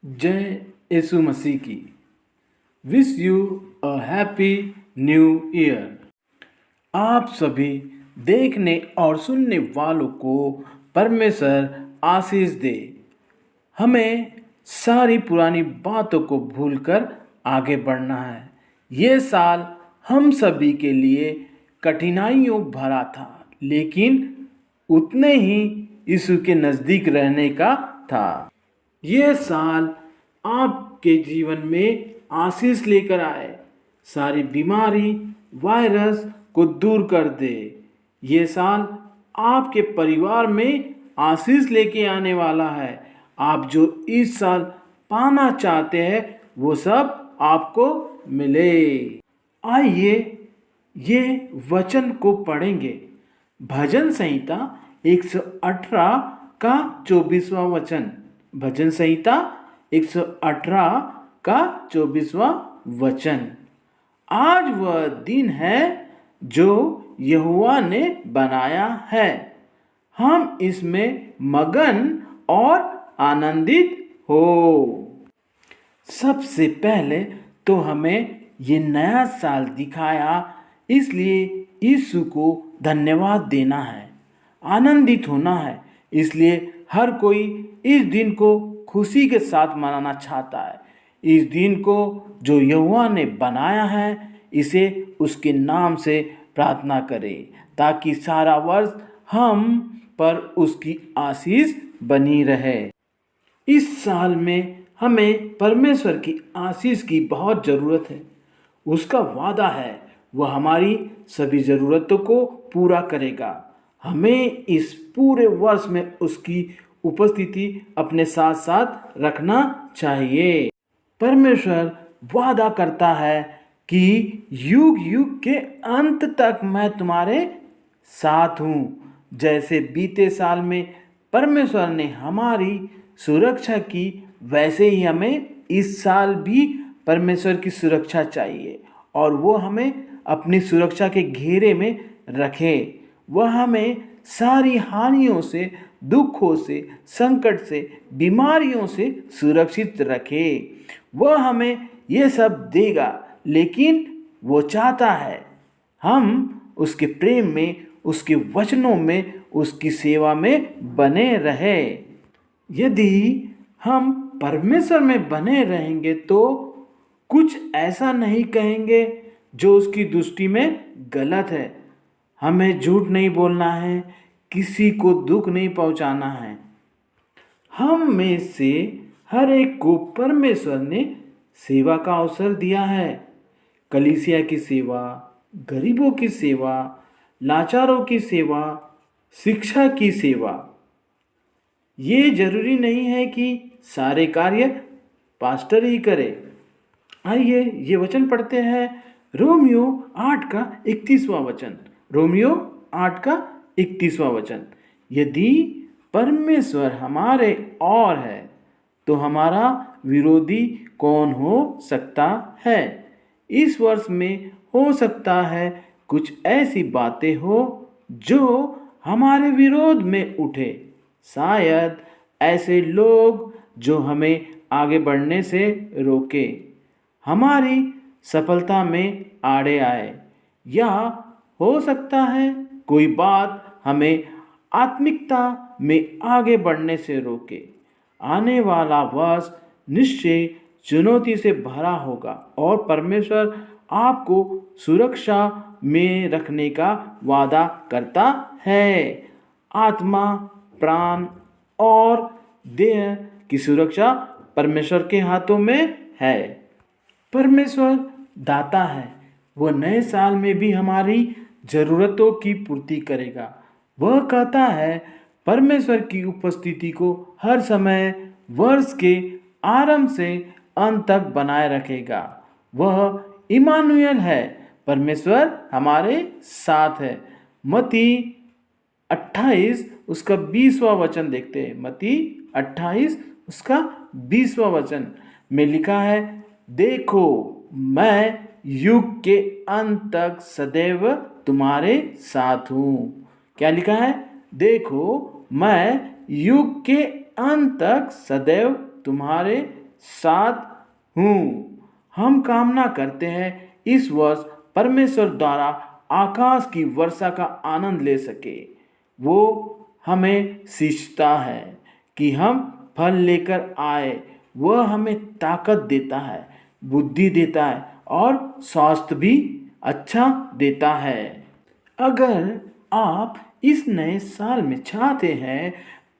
जय यीशु मसीह की। Wish you a happy new year. आप सभी देखने और सुनने वालों को परमेश्वर आशीष दे। हमें सारी पुरानी बातों को भूलकर आगे बढ़ना है। ये साल हम सभी के लिए कठिनाइयों भरा था, लेकिन उतने ही यीशु के नज़दीक रहने का था। ये साल आपके जीवन में आशीष लेकर आए, सारी बीमारी वायरस को दूर कर दे। ये साल आपके परिवार में आशीष लेके आने वाला है। आप जो इस साल पाना चाहते हैं वो सब आपको मिले। आइए ये वचन को पढ़ेंगे। भजन संहिता 118 का 24वां वचन। भजन संहिता 118 का 24वां वचन। आज वह दिन है जो यहोवा ने बनाया है, हम इसमें मगन और आनंदित हो। सबसे पहले तो हमें ये नया साल दिखाया, इसलिए यीशु को धन्यवाद देना है, आनंदित होना है। इसलिए हर कोई इस दिन को खुशी के साथ मनाना चाहता है। इस दिन को जो यहोवा ने बनाया है, इसे उसके नाम से प्रार्थना करें, ताकि सारा वर्ष हम पर उसकी आशीष बनी रहे। इस साल में हमें परमेश्वर की आशीष की बहुत ज़रूरत है। उसका वादा है वह हमारी सभी ज़रूरतों को पूरा करेगा। हमें इस पूरे वर्ष में उसकी उपस्थिति अपने साथ साथ रखना चाहिए। परमेश्वर वादा करता है कि युग युग के अंत तक मैं तुम्हारे साथ हूँ। जैसे बीते साल में परमेश्वर ने हमारी सुरक्षा की, वैसे ही हमें इस साल भी परमेश्वर की सुरक्षा चाहिए और वो हमें अपनी सुरक्षा के घेरे में रखे। वह हमें सारी हानियों से, दुखों से, संकट से, बीमारियों से सुरक्षित रखे। वह हमें ये सब देगा, लेकिन वो चाहता है हम उसके प्रेम में, उसके वचनों में, उसकी सेवा में बने रहे। यदि हम परमेश्वर में बने रहेंगे तो कुछ ऐसा नहीं कहेंगे जो उसकी दृष्टि में गलत है। हमें झूठ नहीं बोलना है, किसी को दुख नहीं पहुंचाना है। हम में से हर एक को परमेश्वर ने सेवा का अवसर दिया है। कलीसिया की सेवा, गरीबों की सेवा, लाचारों की सेवा, शिक्षा की सेवा। ये जरूरी नहीं है कि सारे कार्य पास्टर ही करे। आइए ये वचन पढ़ते हैं। रोमियो 8 का 31वां वचन। रोमियो 8 का 31वां वचन। यदि परमेश्वर हमारे और है तो हमारा विरोधी कौन हो सकता है। इस वर्ष में हो सकता है कुछ ऐसी बातें हो जो हमारे विरोध में उठे। शायद ऐसे लोग जो हमें आगे बढ़ने से रोके, हमारी सफलता में आड़े आए, या हो सकता है कोई बात हमें आत्मिकता में आगे बढ़ने से रोके। आने वाला वर्ष निश्चय चुनौती से भरा होगा और परमेश्वर आपको सुरक्षा में रखने का वादा करता है। आत्मा, प्राण और देह की सुरक्षा परमेश्वर के हाथों में है। परमेश्वर दाता है, वह नए साल में भी हमारी ज़रूरतों की पूर्ति करेगा। वह कहता है परमेश्वर की उपस्थिति को हर समय वर्ष के आरंभ से अंत तक बनाए रखेगा। वह इमानुएल है, परमेश्वर हमारे साथ है। मत्ती 28 उसका 20वां वचन देखते हैं। मत्ती 28 उसका 20वां वचन में लिखा है, देखो मैं युग के अंत तक सदैव तुम्हारे साथ हूँ। क्या लिखा है? देखो मैं युग के अंत तक सदैव तुम्हारे साथ हूँ। हम कामना करते हैं इस वर्ष परमेश्वर द्वारा आकाश की वर्षा का आनंद ले सके। वो हमें सींचता है कि हम फल लेकर आए। वह हमें ताकत देता है, बुद्धि देता है और स्वास्थ्य भी अच्छा देता है। अगर आप इस नए साल में चाहते हैं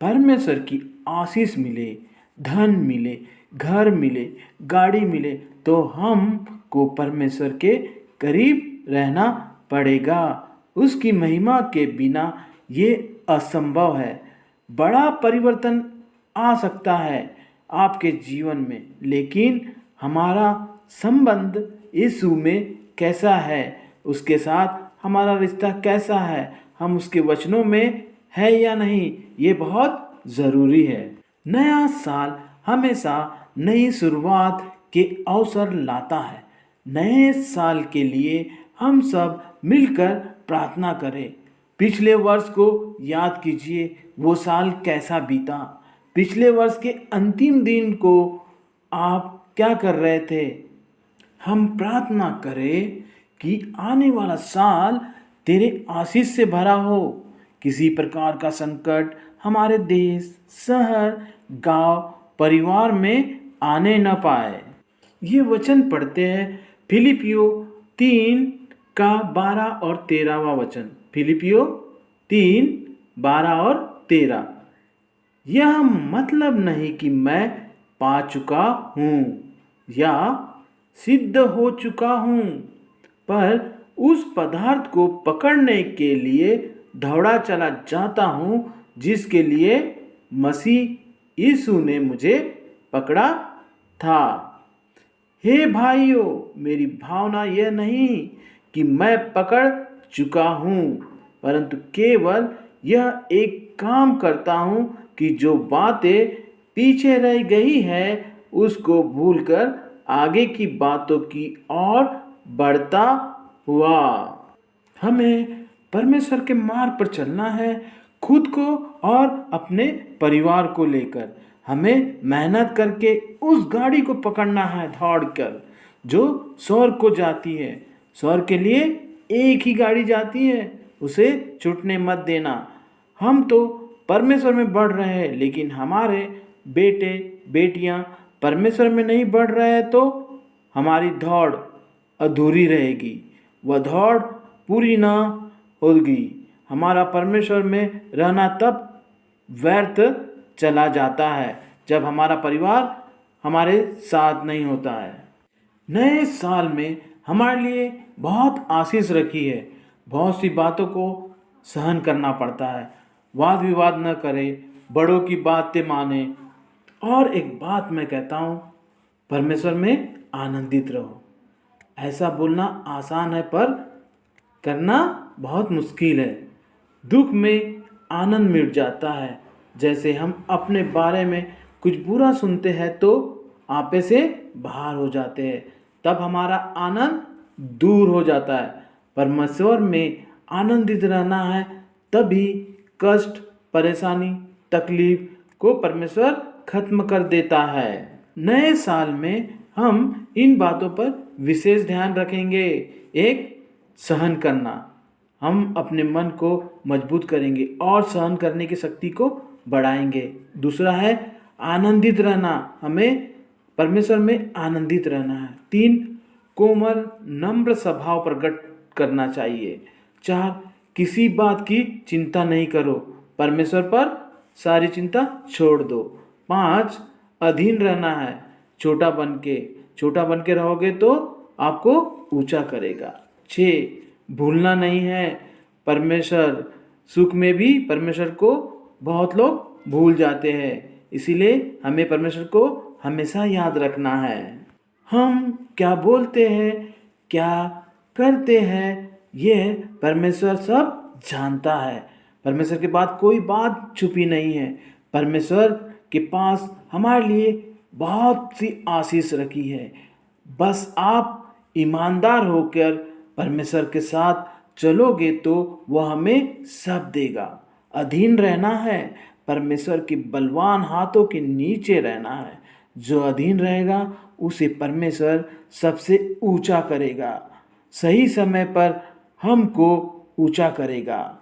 परमेश्वर की आशीष मिले, धन मिले, घर मिले, गाड़ी मिले, तो हमको परमेश्वर के करीब रहना पड़ेगा। उसकी महिमा के बिना ये असंभव है। बड़ा परिवर्तन आ सकता है आपके जीवन में, लेकिन हमारा संबंध यीशु में कैसा है, उसके साथ हमारा रिश्ता कैसा है, हम उसके वचनों में है या नहीं, ये बहुत ज़रूरी है। नया साल हमेशा नई शुरुआत के अवसर लाता है। नए साल के लिए हम सब मिलकर प्रार्थना करें। पिछले वर्ष को याद कीजिए, वो साल कैसा बीता। पिछले वर्ष के अंतिम दिन को आप क्या कर रहे थे। हम प्रार्थना करें कि आने वाला साल तेरे आशीष से भरा हो। किसी प्रकार का संकट हमारे देश, शहर, गांव, परिवार में आने न पाए। ये वचन पढ़ते हैं फिलिपियो 3 का 12 और 13वां वचन। फिलिपियो 3, 12 और 13। यह मतलब नहीं कि मैं पा चुका हूँ या सिद्ध हो चुका हूँ, पर उस पदार्थ को पकड़ने के लिए दौड़ा चला जाता हूँ जिसके लिए मसीह यीशु ने मुझे पकड़ा था। हे भाइयों, मेरी भावना यह नहीं कि मैं पकड़ चुका हूँ, परंतु केवल यह एक काम करता हूँ कि जो बातें पीछे रह गई है उसको भूलकर आगे की बातों की ओर बढ़ता हुआ। हमें परमेश्वर के मार्ग पर चलना है, खुद को और अपने परिवार को लेकर। हमें मेहनत करके उस गाड़ी को पकड़ना है, दौड़कर, जो स्वर्ग को जाती है। स्वर्ग के लिए एक ही गाड़ी जाती है, उसे छूटने मत देना। हम तो परमेश्वर में बढ़ रहे हैं, लेकिन हमारे बेटे बेटियां परमेश्वर में नहीं बढ़ रहे हैं तो हमारी दौड़ अधूरी रहेगी, वह दौड़ पूरी ना होगी। हमारा परमेश्वर में रहना तब व्यर्थ चला जाता है जब हमारा परिवार हमारे साथ नहीं होता है। नए साल में हमारे लिए बहुत आशीष रखी है। बहुत सी बातों को सहन करना पड़ता है। वाद विवाद न करें, बड़ों की बातें माने, और एक बात मैं कहता हूँ, परमेश्वर में आनंदित रहो। ऐसा बोलना आसान है पर करना बहुत मुश्किल है। दुख में आनंद मिट जाता है। जैसे हम अपने बारे में कुछ बुरा सुनते हैं तो आपे से बाहर हो जाते हैं, तब हमारा आनंद दूर हो जाता है। परमेश्वर में आनंदित रहना है, तभी कष्ट, परेशानी, तकलीफ को परमेश्वर खत्म कर देता है। नए साल में हम इन बातों पर विशेष ध्यान रखेंगे। एक, सहन करना। हम अपने मन को मजबूत करेंगे और सहन करने की शक्ति को बढ़ाएंगे। दूसरा है आनंदित रहना। हमें परमेश्वर में आनंदित रहना है। 3, कोमल नम्र स्वभाव प्रकट करना चाहिए। 4, किसी बात की चिंता नहीं करो, परमेश्वर पर सारी चिंता छोड़ दो। 5, अधीन रहना है। छोटा बन के रहोगे तो आपको ऊंचा करेगा। 6, भूलना नहीं है। परमेश्वर सुख में भी परमेश्वर को बहुत लोग भूल जाते हैं, इसीलिए हमें परमेश्वर को हमेशा याद रखना है। हम क्या बोलते हैं, क्या करते हैं, ये परमेश्वर सब जानता है। परमेश्वर के बाद कोई बात छुपी नहीं है। परमेश्वर के पास हमारे लिए बहुत सी आशीष रखी है। बस आप ईमानदार होकर परमेश्वर के साथ चलोगे तो वह हमें सब देगा। अधीन रहना है, परमेश्वर के बलवान हाथों के नीचे रहना है। जो अधीन रहेगा उसे परमेश्वर सबसे ऊंचा करेगा, सही समय पर हमको ऊंचा करेगा।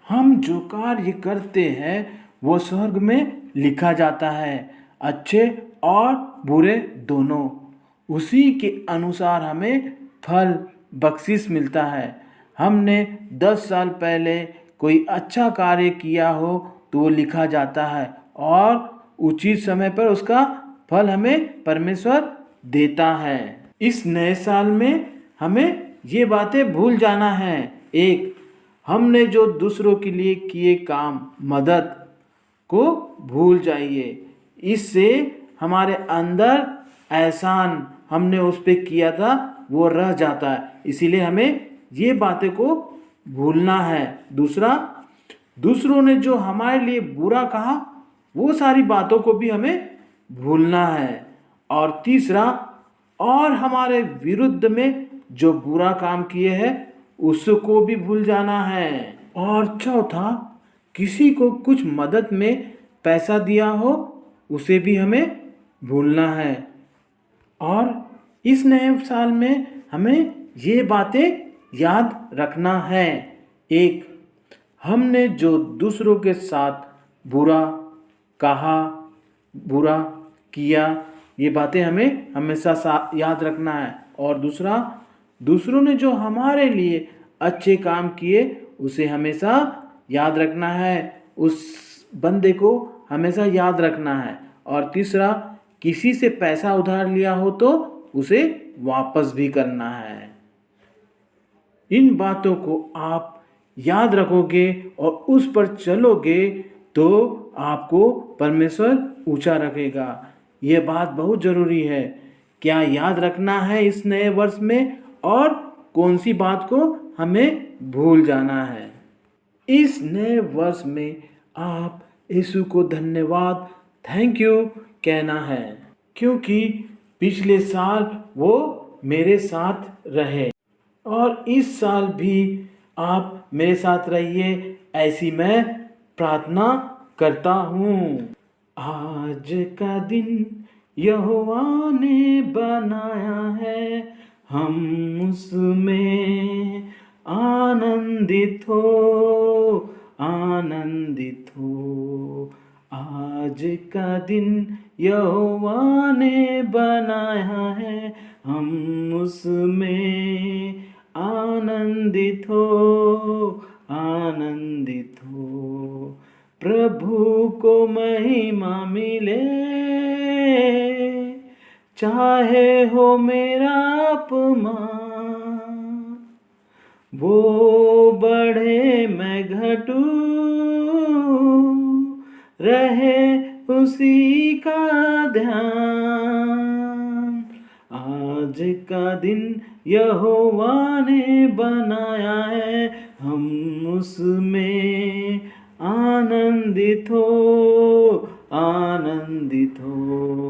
हम जो कार्य करते हैं वो स्वर्ग में लिखा जाता है, अच्छे और बुरे दोनों। उसी के अनुसार हमें फल बख्शिश मिलता है। हमने 10 साल पहले कोई अच्छा कार्य किया हो तो वो लिखा जाता है और उचित समय पर उसका फल हमें परमेश्वर देता है। इस नए साल में हमें ये बातें भूल जाना है। एक, हमने जो दूसरों के लिए किए काम, मदद को भूल जाइए। इससे हमारे अंदर एहसान हमने उस पे किया था वो रह जाता है, इसीलिए हमें ये बातें को भूलना है। दूसरा, दूसरों ने जो हमारे लिए बुरा कहा वो सारी बातों को भी हमें भूलना है। और तीसरा, और हमारे विरुद्ध में जो बुरा काम किए हैं उसको भी भूल जाना है। और चौथा, किसी को कुछ मदद में पैसा दिया हो उसे भी हमें भूलना है। और इस नए साल में हमें ये बातें याद रखना है। एक, हमने जो दूसरों के साथ बुरा कहा, बुरा किया, ये बातें हमें हमेशा याद रखना है। और दूसरा, दूसरों ने जो हमारे लिए अच्छे काम किए उसे हमेशा याद रखना है, उस बंदे को हमेशा याद रखना है। और तीसरा, किसी से पैसा उधार लिया हो तो उसे वापस भी करना है। इन बातों को आप याद रखोगे और उस पर चलोगे तो आपको परमेश्वर ऊंचा रखेगा। ये बात बहुत जरूरी है। क्या याद रखना है इस नए वर्ष में और कौन सी बात को हमें भूल जाना है। इस नए वर्ष में आप यीशु को धन्यवाद, थैंक यू कहना है, क्योंकि पिछले साल वो मेरे साथ रहे और इस साल भी आप मेरे साथ रहिए, ऐसी मैं प्रार्थना करता हूँ। आज का दिन यहोवा ने बनाया है, हम उसमें आनंदित हो, आनंदित हो। आज का दिन यहोवा ने बनाया है, हम उसमें आनंदित हो, आनंदित हो। प्रभु को महिमा मिले, चाहे हो मेरा अपमान, वो बढ़े मैं घटूं, रहे उसी का ध्यान। आज का दिन यहोवा ने बनाया है, हम उसमें आनंदित हो, आनंदित हो।